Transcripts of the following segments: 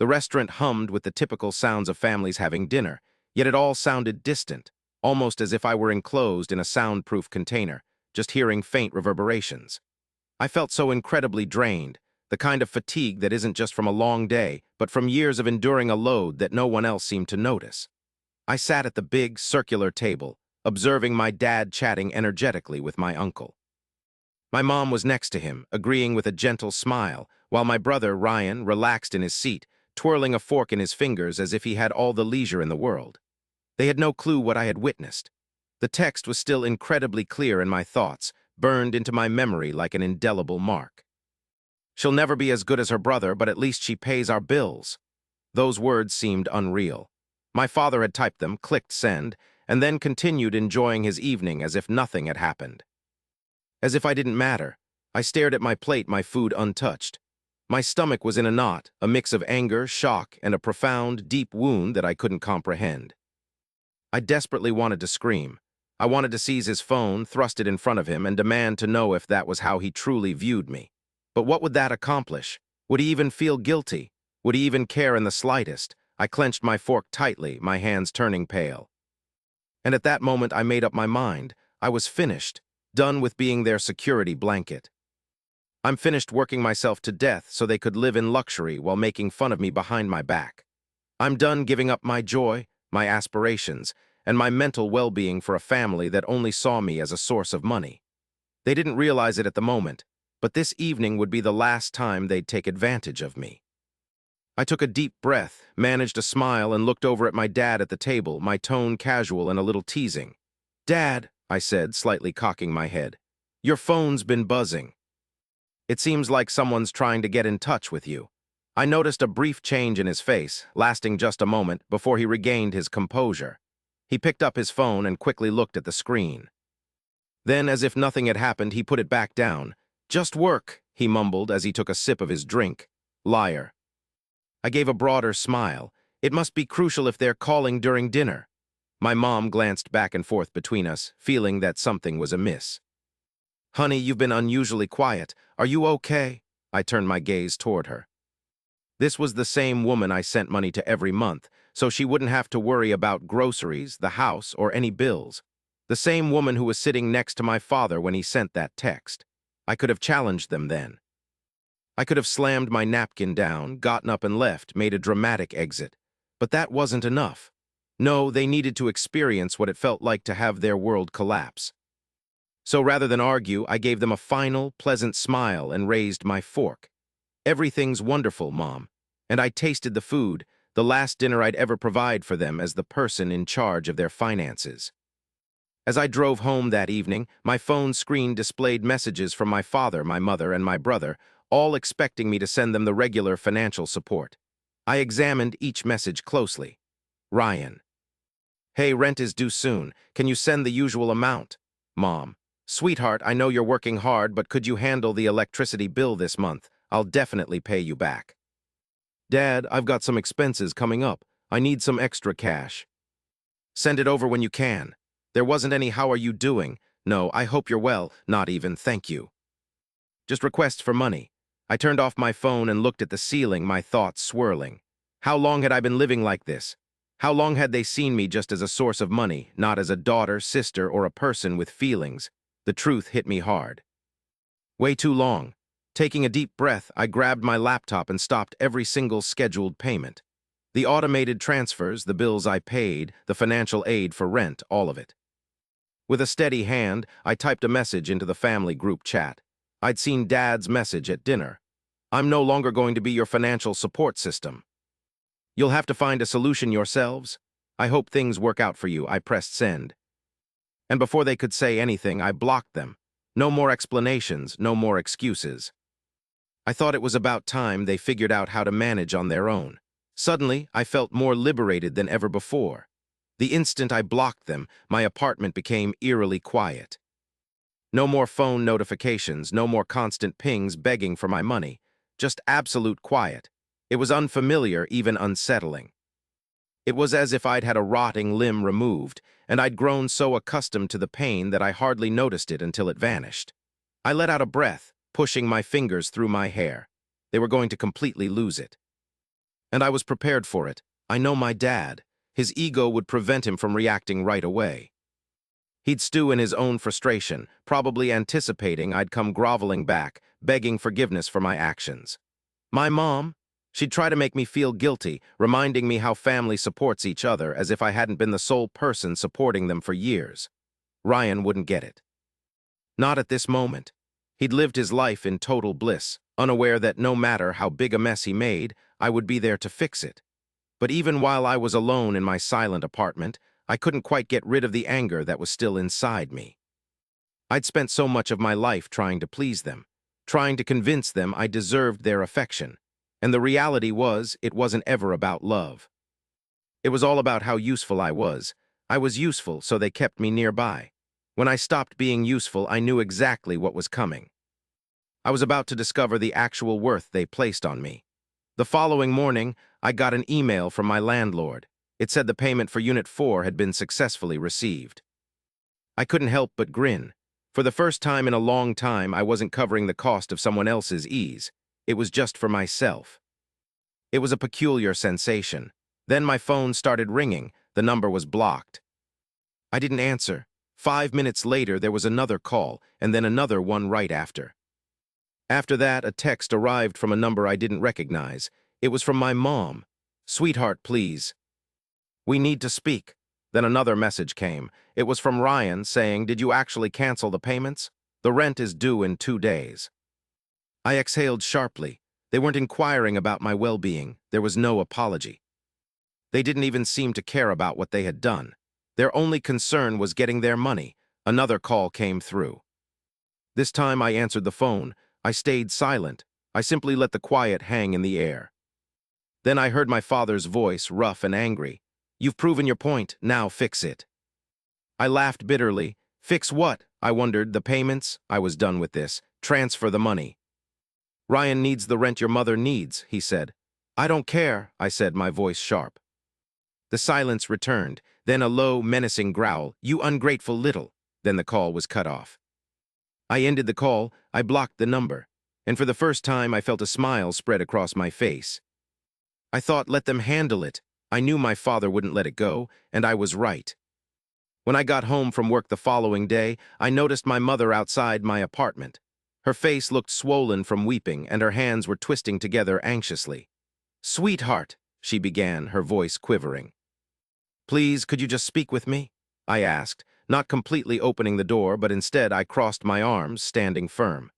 The restaurant hummed with the typical sounds of families having dinner, yet it all sounded distant, almost as if I were enclosed in a soundproof container, just hearing faint reverberations. I felt so incredibly drained, the kind of fatigue that isn't just from a long day, but from years of enduring a load that no one else seemed to notice. I sat at the big, circular table, observing my dad chatting energetically with my uncle. My mom was next to him, agreeing with a gentle smile, while my brother, Ryan, relaxed in his seat, twirling a fork in his fingers as if he had all the leisure in the world. They had no clue what I had witnessed. The text was still incredibly clear in my thoughts, burned into my memory like an indelible mark. "She'll never be as good as her brother, but at least she pays our bills." Those words seemed unreal. My father had typed them, clicked send, and then continued enjoying his evening as if nothing had happened. As if I didn't matter, I stared at my plate, my food untouched. My stomach was in a knot, a mix of anger, shock, and a profound, deep wound that I couldn't comprehend. I desperately wanted to scream. I wanted to seize his phone, thrust it in front of him, and demand to know if that was how he truly viewed me. But what would that accomplish? Would he even feel guilty? Would he even care in the slightest? I clenched my fork tightly, my hands turning pale. And at that moment I made up my mind. I was finished, done with being their security blanket. I'm finished working myself to death so they could live in luxury while making fun of me behind my back. I'm done giving up my joy, my aspirations, and my mental well-being for a family that only saw me as a source of money. They didn't realize it at the moment, but this evening would be the last time they'd take advantage of me. I took a deep breath, managed a smile, and looked over at my dad at the table, my tone casual and a little teasing. "Dad," I said, slightly cocking my head, "your phone's been buzzing. It seems like someone's trying to get in touch with you." I noticed a brief change in his face, lasting just a moment before he regained his composure. He picked up his phone and quickly looked at the screen. Then, as if nothing had happened, he put it back down. "Just work," he mumbled as he took a sip of his drink. "Liar." I gave a broader smile. It must be crucial if they're calling during dinner. My mom glanced back and forth between us, feeling that something was amiss. "Honey, you've been unusually quiet. Are you okay?" I turned my gaze toward her. This was the same woman I sent money to every month, so she wouldn't have to worry about groceries, the house, or any bills. The same woman who was sitting next to my father when he sent that text. I could have challenged them then. I could have slammed my napkin down, gotten up and left, made a dramatic exit. But that wasn't enough. No, they needed to experience what it felt like to have their world collapse. So rather than argue, I gave them a final, pleasant smile and raised my fork. "Everything's wonderful, Mom." And I tasted the food, the last dinner I'd ever provide for them as the person in charge of their finances. As I drove home that evening, my phone screen displayed messages from my father, my mother, and my brother, all expecting me to send them the regular financial support. I examined each message closely. Ryan: "Hey, rent is due soon. Can you send the usual amount?" Mom: "Sweetheart, I know you're working hard, but could you handle the electricity bill this month? I'll definitely pay you back." Dad: "I've got some expenses coming up. I need some extra cash." "Send it over when you can." There wasn't any "how are you doing?" No, "I hope you're well," not even "thank you." Just requests for money. I turned off my phone and looked at the ceiling, my thoughts swirling. How long had I been living like this? How long had they seen me just as a source of money, not as a daughter, sister, or a person with feelings? The truth hit me hard. Way too long. Taking a deep breath, I grabbed my laptop and stopped every single scheduled payment. The automated transfers, the bills I paid, the financial aid for rent, all of it. With a steady hand, I typed a message into the family group chat. I'd seen Dad's message at dinner. "I'm no longer going to be your financial support system. You'll have to find a solution yourselves. I hope things work out for you." I pressed send. And before they could say anything, I blocked them. No more explanations, no more excuses. I thought it was about time they figured out how to manage on their own. Suddenly, I felt more liberated than ever before. The instant I blocked them, my apartment became eerily quiet. No more phone notifications, no more constant pings begging for my money. Just absolute quiet. It was unfamiliar, even unsettling. It was as if I'd had a rotting limb removed, and I'd grown so accustomed to the pain that I hardly noticed it until it vanished. I let out a breath, pushing my fingers through my hair. They were going to completely lose it. And I was prepared for it. I know my dad. His ego would prevent him from reacting right away. He'd stew in his own frustration, probably anticipating I'd come groveling back, begging forgiveness for my actions. My mom? She'd try to make me feel guilty, reminding me how family supports each other as if I hadn't been the sole person supporting them for years. Ryan wouldn't get it. Not at this moment. He'd lived his life in total bliss, unaware that no matter how big a mess he made, I would be there to fix it. But even while I was alone in my silent apartment, I couldn't quite get rid of the anger that was still inside me. I'd spent so much of my life trying to please them, trying to convince them I deserved their affection. And the reality was, it wasn't ever about love. It was all about how useful I was. I was useful, so they kept me nearby. When I stopped being useful, I knew exactly what was coming. I was about to discover the actual worth they placed on me. The following morning, I got an email from my landlord. It said the payment for Unit 4 had been successfully received. I couldn't help but grin. For the first time in a long time, I wasn't covering the cost of someone else's ease. It was just for myself. It was a peculiar sensation. Then my phone started ringing. The number was blocked. I didn't answer. 5 minutes later, there was another call, and then another one right after. After that, a text arrived from a number I didn't recognize. It was from my mom. "Sweetheart, please. We need to speak." Then another message came. It was from Ryan saying, "Did you actually cancel the payments? The rent is due in 2 days." I exhaled sharply. They weren't inquiring about my well-being. There was no apology. They didn't even seem to care about what they had done. Their only concern was getting their money. Another call came through. This time I answered the phone. I stayed silent. I simply let the quiet hang in the air. Then I heard my father's voice, rough and angry. "You've proven your point. Now fix it." I laughed bitterly. Fix what? I wondered. The payments? I was done with this. Transfer the money. "Ryan needs the rent your mother needs," he said. "I don't care," I said, my voice sharp. The silence returned, then a low, menacing growl. "You ungrateful little." Then the call was cut off. I ended the call. I blocked the number. And for the first time, I felt a smile spread across my face. I thought, let them handle it. I knew my father wouldn't let it go, and I was right. When I got home from work the following day, I noticed my mother outside my apartment. Her face looked swollen from weeping, and her hands were twisting together anxiously. "Sweetheart," she began, her voice quivering. "Please, could you just speak with me?" I asked, not completely opening the door, but instead I crossed my arms, standing firm.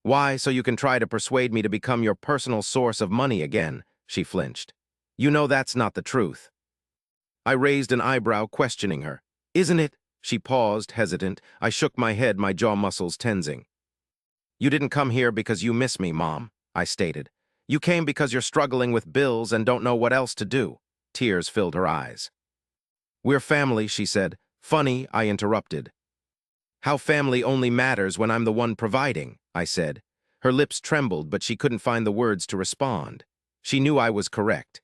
"Why, so you can try to persuade me to become your personal source of money again," she flinched. "You know that's not the truth." I raised an eyebrow, questioning her. "Isn't it?" She paused, hesitant. I shook my head, my jaw muscles tensing. "You didn't come here because you miss me, Mom," I stated. "You came because you're struggling with bills and don't know what else to do." Tears filled her eyes. "We're family," she said. "Funny," I interrupted. "How family only matters when I'm the one providing," I said. Her lips trembled, but she couldn't find the words to respond. She knew I was correct.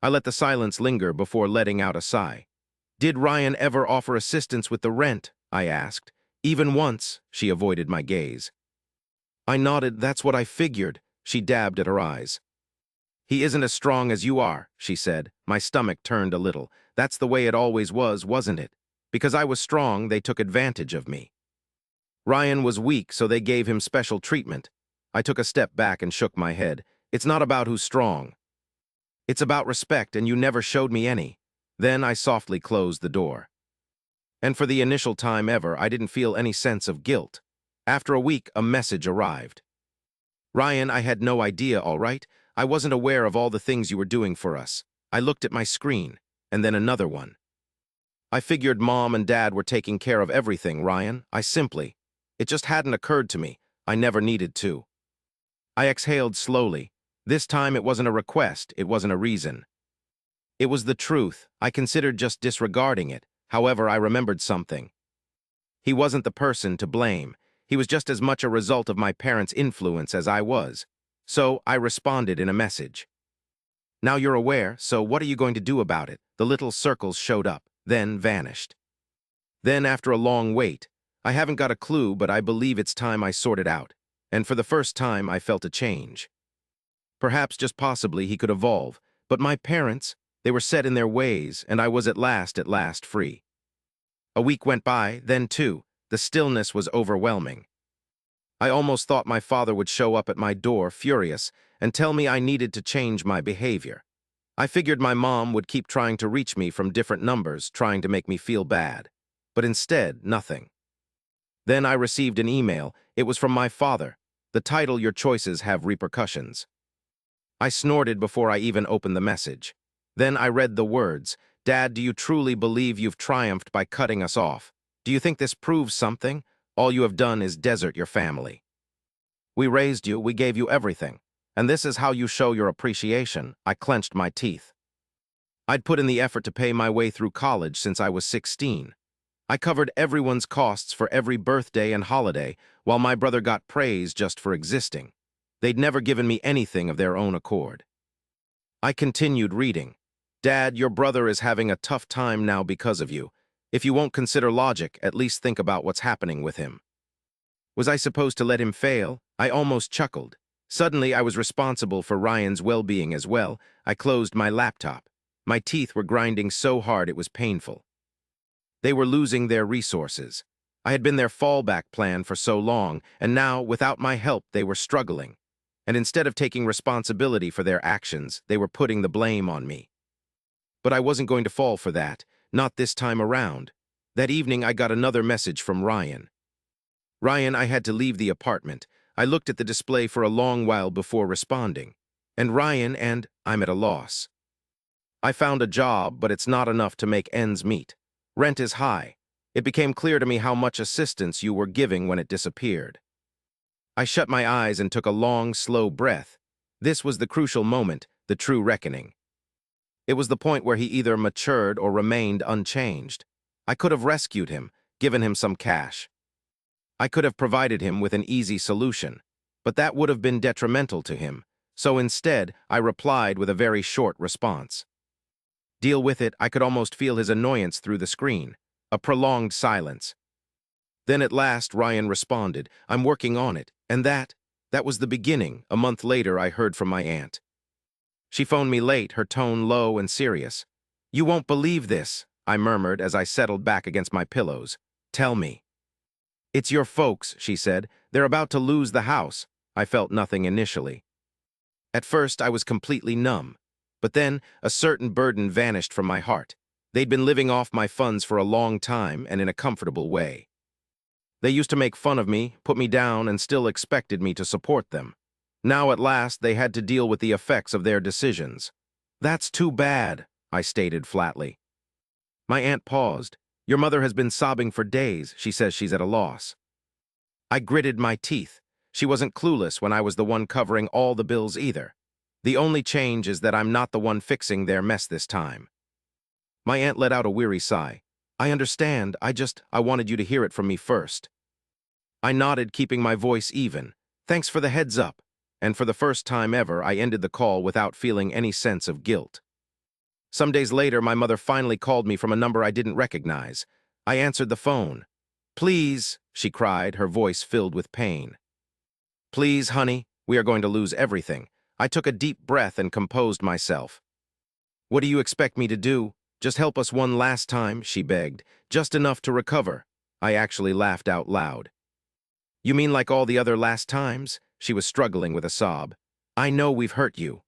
I let the silence linger before letting out a sigh. "Did Ryan ever offer assistance with the rent?" I asked. "Even once." She avoided my gaze. I nodded. "That's what I figured." She dabbed at her eyes. "He isn't as strong as you are," she said. My stomach turned a little. "That's the way it always was, wasn't it? Because I was strong, they took advantage of me. Ryan was weak, so they gave him special treatment." I took a step back and shook my head. "It's not about who's strong. It's about respect, and you never showed me any." Then I softly closed the door. And for the initial time ever, I didn't feel any sense of guilt. After a week, a message arrived. "Ryan, I had no idea, all right? I wasn't aware of all the things you were doing for us." I looked at my screen, and then another one. "I figured Mom and Dad were taking care of everything, Ryan. It just hadn't occurred to me. I never needed to." I exhaled slowly. This time it wasn't a request, it wasn't a reason. It was the truth. I considered just disregarding it. However, I remembered something. He wasn't the person to blame. He was just as much a result of my parents' influence as I was. So I responded in a message. "Now you're aware, so what are you going to do about it?" The little circles showed up, then vanished. Then, after a long wait, "I haven't got a clue, but I believe it's time I sorted out." And for the first time, I felt a change. Perhaps just possibly he could evolve. But my parents, they were set in their ways, and I was at last free. A week went by, then two. The stillness was overwhelming. I almost thought my father would show up at my door, furious, and tell me I needed to change my behavior. I figured my mom would keep trying to reach me from different numbers, trying to make me feel bad. But instead, nothing. Then I received an email. It was from my father. The title, "Your choices have repercussions." I snorted before I even opened the message. Then I read the words, "Dad, do you truly believe you've triumphed by cutting us off? Do you think this proves something? All you have done is desert your family. We raised you, we gave you everything. And this is how you show your appreciation." I clenched my teeth. I'd put in the effort to pay my way through college since I was 16. I covered everyone's costs for every birthday and holiday, while my brother got praise just for existing. They'd never given me anything of their own accord. I continued reading. "Dad, your brother is having a tough time now because of you. If you won't consider logic, at least think about what's happening with him." Was I supposed to let him fail? I almost chuckled. Suddenly, I was responsible for Ryan's well-being as well. I closed my laptop. My teeth were grinding so hard it was painful. They were losing their resources. I had been their fallback plan for so long, and now, without my help, they were struggling. And instead of taking responsibility for their actions, they were putting the blame on me. But I wasn't going to fall for that, not this time around. That evening, I got another message from Ryan. "Ryan, I had to leave the apartment. I looked at the display for a long while before responding. And Ryan, and I'm at a loss. I found a job, but it's not enough to make ends meet. Rent is high. It became clear to me how much assistance you were giving when it disappeared." I shut my eyes and took a long, slow breath. This was the crucial moment, the true reckoning. It was the point where he either matured or remained unchanged. I could have rescued him, given him some cash. I could have provided him with an easy solution, but that would have been detrimental to him. So instead, I replied with a very short response. Deal with it. I could almost feel his annoyance through the screen. A prolonged silence. Then at last, Ryan responded, "I'm working on it." And that was the beginning. A month later, I heard from my aunt. She phoned me late, her tone low and serious. "You won't believe this," I murmured as I settled back against my pillows. "Tell me." "It's your folks," she said. "They're about to lose the house." I felt nothing initially. At first, I was completely numb. But then, a certain burden vanished from my heart. They'd been living off my funds for a long time and in a comfortable way. They used to make fun of me, put me down, and still expected me to support them. Now, at last, they had to deal with the effects of their decisions. "That's too bad," I stated flatly. My aunt paused. "Your mother has been sobbing for days. She says she's at a loss." I gritted my teeth. She wasn't clueless when I was the one covering all the bills either. The only change is that I'm not the one fixing their mess this time. My aunt let out a weary sigh. "I understand. I wanted you to hear it from me first." I nodded, keeping my voice even. "Thanks for the heads up." And for the first time ever, I ended the call without feeling any sense of guilt. Some days later, my mother finally called me from a number I didn't recognize. I answered the phone. "Please," she cried, her voice filled with pain. "Please, honey, we are going to lose everything." I took a deep breath and composed myself. "What do you expect me to do? Just help us one last time," she begged. "Just enough to recover." I actually laughed out loud. "You mean like all the other last times?" She was struggling with a sob. "I know we've hurt you.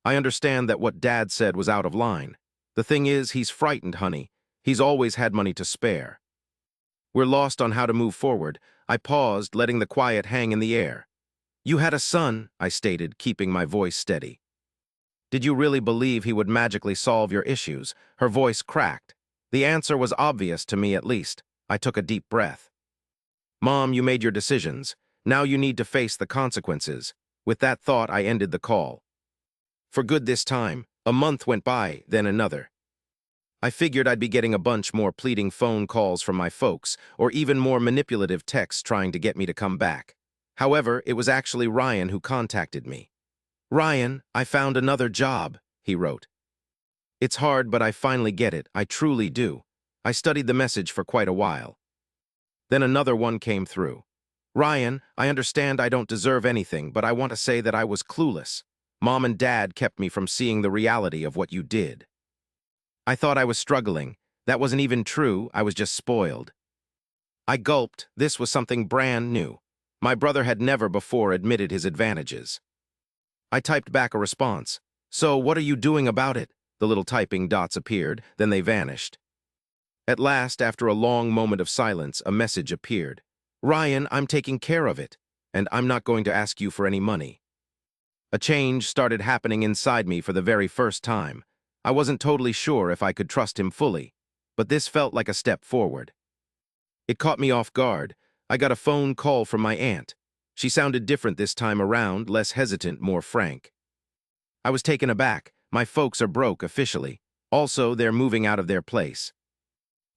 I understand that what Dad said was out of line. The thing is, he's frightened, honey. He's always had money to spare. We're lost on how to move forward." I paused, letting the quiet hang in the air. "You had a son," I stated, keeping my voice steady. "Did you really believe he would magically solve your issues?" Her voice cracked. The answer was obvious to me, at least. I took a deep breath. "Mom, you made your decisions. Now you need to face the consequences." With that thought, I ended the call. For good this time. A month went by, then another. I figured I'd be getting a bunch more pleading phone calls from my folks, or even more manipulative texts trying to get me to come back. However, it was actually Ryan who contacted me. "Ryan, I found another job," he wrote. "It's hard, but I finally get it. I truly do." I studied the message for quite a while. Then another one came through. "Ryan, I understand I don't deserve anything, but I want to say that I was clueless. Mom and Dad kept me from seeing the reality of what you did. I thought I was struggling. That wasn't even true, I was just spoiled. I gulped. This was something brand new. My brother had never before admitted his advantages. I typed back a response. So, what are you doing about it? The little typing dots appeared, then they vanished. At last, after a long moment of silence, a message appeared. Ryan, I'm taking care of it, and I'm not going to ask you for any money. A change started happening inside me for the very first time. I wasn't totally sure if I could trust him fully, but this felt like a step forward. It caught me off guard. I got a phone call from my aunt. She sounded different this time around, less hesitant, more frank. I was taken aback. My folks are broke officially. Also, they're moving out of their place.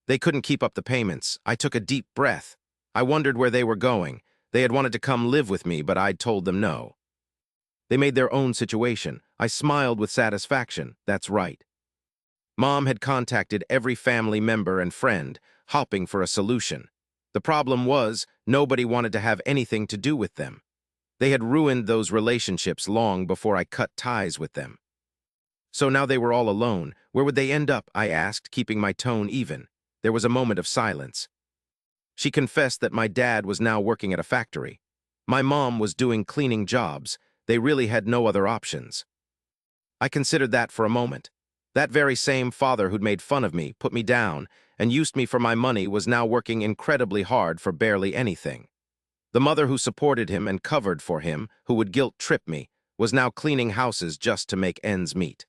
They couldn't keep up the payments. I took a deep breath. I wondered where they were going. They had wanted to come live with me, but I'd told them no. They made their own situation. I smiled with satisfaction. That's right. Mom had contacted every family member and friend, hoping for a solution. The problem was, nobody wanted to have anything to do with them. They had ruined those relationships long before I cut ties with them. So now they were all alone. Where would they end up? I asked, keeping my tone even. There was a moment of silence. She confessed that my dad was now working at a factory. My mom was doing cleaning jobs. They really had no other options. I considered that for a moment. That very same father who'd made fun of me, put me down, and used me for my money was now working incredibly hard for barely anything. The mother who supported him and covered for him, who would guilt-trip me, was now cleaning houses just to make ends meet.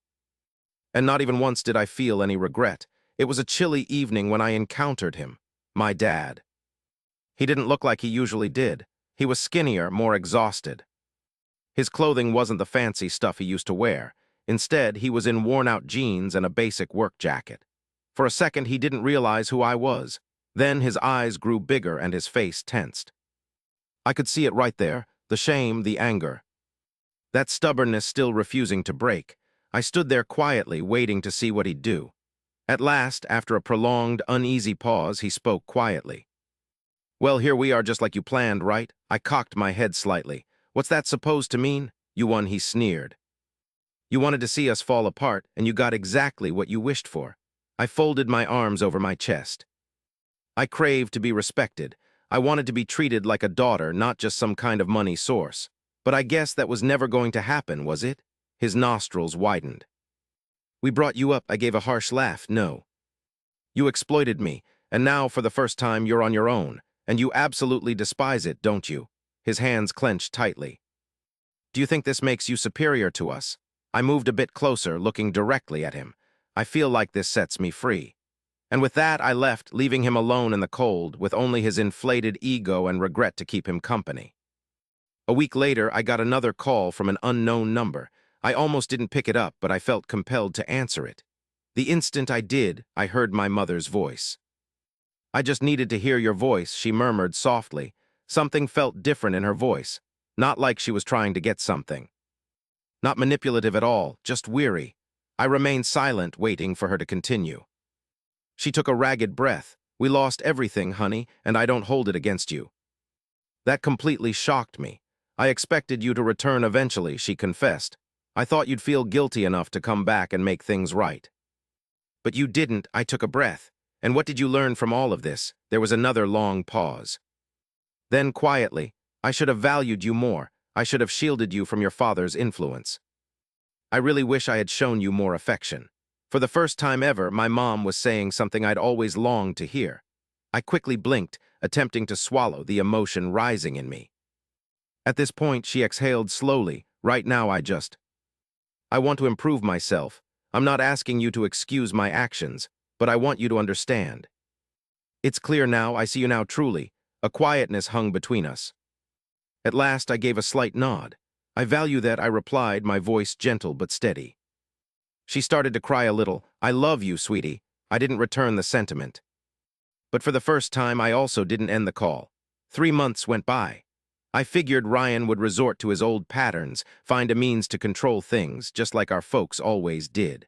And not even once did I feel any regret. It was a chilly evening when I encountered him, my dad. He didn't look like he usually did. He was skinnier, more exhausted. His clothing wasn't the fancy stuff he used to wear. Instead, he was in worn-out jeans and a basic work jacket. For a second, he didn't realize who I was. Then his eyes grew bigger and his face tensed. I could see it right there, the shame, the anger. That stubbornness still refusing to break. I stood there quietly, waiting to see what he'd do. At last, after a prolonged, uneasy pause, he spoke quietly. Well, here we are just like you planned, right? I cocked my head slightly. What's that supposed to mean? You won, he sneered. You wanted to see us fall apart, and you got exactly what you wished for. I folded my arms over my chest. I craved to be respected. I wanted to be treated like a daughter, not just some kind of money source. But I guess that was never going to happen, was it? His nostrils widened. We brought you up, I gave a harsh laugh. No. You exploited me, and now for the first time you're on your own, and you absolutely despise it, don't you? His hands clenched tightly. Do you think this makes you superior to us? I moved a bit closer, looking directly at him. I feel like this sets me free. And with that, I left, leaving him alone in the cold, with only his inflated ego and regret to keep him company. A week later, I got another call from an unknown number. I almost didn't pick it up, but I felt compelled to answer it. The instant I did, I heard my mother's voice. I just needed to hear your voice, she murmured softly. Something felt different in her voice, not like she was trying to get something. Not manipulative at all, just weary. I remained silent, waiting for her to continue. She took a ragged breath. We lost everything, honey, and I don't hold it against you. That completely shocked me. I expected you to return eventually, she confessed. I thought you'd feel guilty enough to come back and make things right. But you didn't, I took a breath. And what did you learn from all of this? There was another long pause. Then, quietly, I should have valued you more. I should have shielded you from your father's influence. I really wish I had shown you more affection. For the first time ever, my mom was saying something I'd always longed to hear. I quickly blinked, attempting to swallow the emotion rising in me. At this point, she exhaled slowly. Right now, I want to improve myself. I'm not asking you to excuse my actions, but I want you to understand. It's clear now, I see you now truly. A quietness hung between us. At last, I gave a slight nod. I value that, I replied, my voice gentle but steady. She started to cry a little. I love you, sweetie. I didn't return the sentiment. But for the first time, I also didn't end the call. 3 months went by. I figured Ryan would resort to his old patterns, find a means to control things, just like our folks always did.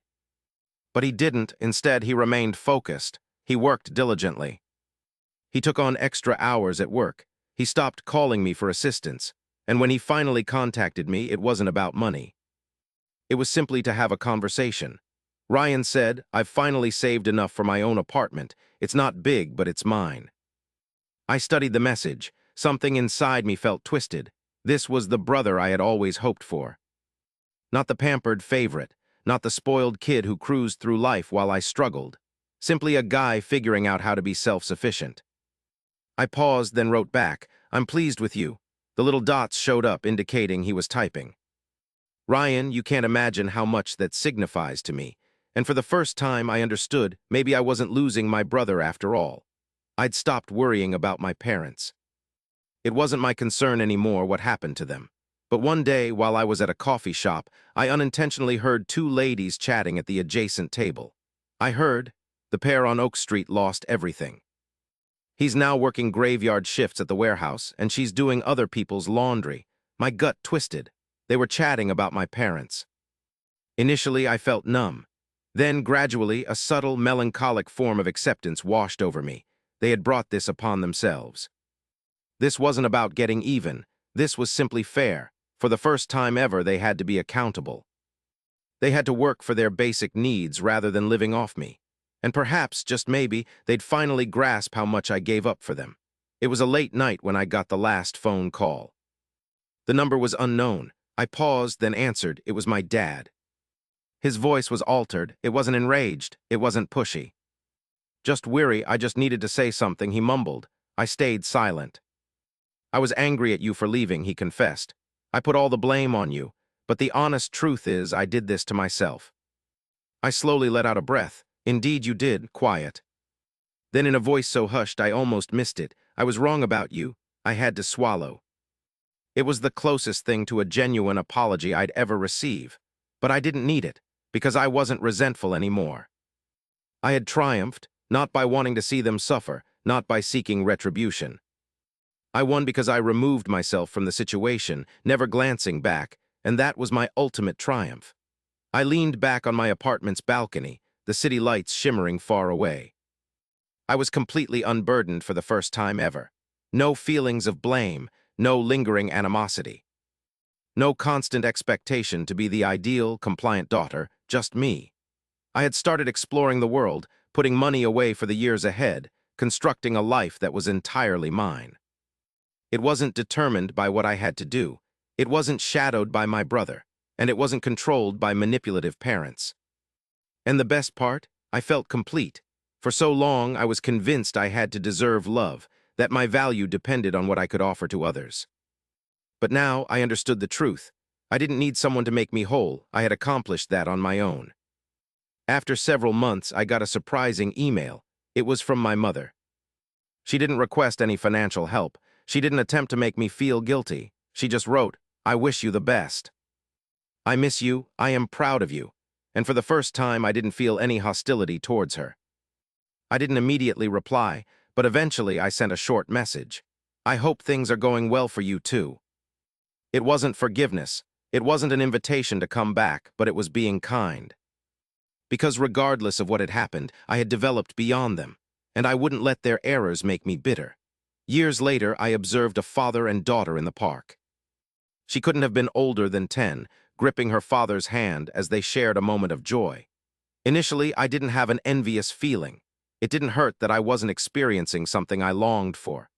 But he didn't. Instead, he remained focused. He worked diligently. He took on extra hours at work. He stopped calling me for assistance. And when he finally contacted me, it wasn't about money. It was simply to have a conversation. Ryan said, "I've finally saved enough for my own apartment. It's not big, but it's mine." I studied the message. Something inside me felt twisted. This was the brother I had always hoped for. Not the pampered favorite, not the spoiled kid who cruised through life while I struggled. Simply a guy figuring out how to be self-sufficient. I paused, then wrote back, "I'm pleased with you." The little dots showed up, indicating he was typing. "Ryan, you can't imagine how much that signifies to me. And for the first time, I understood maybe I wasn't losing my brother after all. I'd stopped worrying about my parents. It wasn't my concern anymore what happened to them. But one day, while I was at a coffee shop, I unintentionally heard two ladies chatting at the adjacent table. I heard, "The pair on Oak Street lost everything. He's now working graveyard shifts at the warehouse, and she's doing other people's laundry." My gut twisted. They were chatting about my parents. Initially, I felt numb. Then, gradually, a subtle, melancholic form of acceptance washed over me. They had brought this upon themselves. This wasn't about getting even. This was simply fair. For the first time ever, they had to be accountable. They had to work for their basic needs rather than living off me. And perhaps, just maybe, they'd finally grasp how much I gave up for them. It was a late night when I got the last phone call. The number was unknown. I paused, then answered. It was my dad. His voice was altered. It wasn't enraged. It wasn't pushy. "Just weary, I just needed to say something," he mumbled. I stayed silent. "I was angry at you for leaving," he confessed. "I put all the blame on you, but the honest truth is I did this to myself." I slowly let out a breath. "Indeed you did," quiet. Then in a voice so hushed I almost missed it, "I was wrong about you." I had to swallow. It was the closest thing to a genuine apology I'd ever receive. But I didn't need it, because I wasn't resentful anymore. I had triumphed, not by wanting to see them suffer, not by seeking retribution. I won because I removed myself from the situation, never glancing back, and that was my ultimate triumph. I leaned back on my apartment's balcony, the city lights shimmering far away. I was completely unburdened for the first time ever. No feelings of blame, no lingering animosity. No constant expectation to be the ideal, compliant daughter, just me. I had started exploring the world, putting money away for the years ahead, constructing a life that was entirely mine. It wasn't determined by what I had to do. It wasn't shadowed by my brother, and it wasn't controlled by manipulative parents. And the best part? I felt complete. For so long, I was convinced I had to deserve love, that my value depended on what I could offer to others. But now I understood the truth. I didn't need someone to make me whole. I had accomplished that on my own. After several months, I got a surprising email. It was from my mother. She didn't request any financial help. She didn't attempt to make me feel guilty. She just wrote, "I wish you the best. I miss you. I am proud of you." And for the first time, I didn't feel any hostility towards her. I didn't immediately reply, but eventually I sent a short message. "I hope things are going well for you too." It wasn't forgiveness. It wasn't an invitation to come back, but it was being kind. Because regardless of what had happened, I had developed beyond them, and I wouldn't let their errors make me bitter. Years later, I observed a father and daughter in the park. She couldn't have been older than 10, gripping her father's hand as they shared a moment of joy. Initially, I didn't have an envious feeling. It didn't hurt that I wasn't experiencing something I longed for.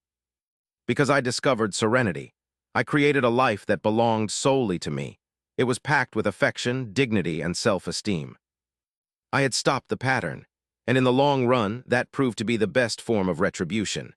Because I discovered serenity. I created a life that belonged solely to me. It was packed with affection, dignity, and self-esteem. I had stopped the pattern, and in the long run, that proved to be the best form of retribution.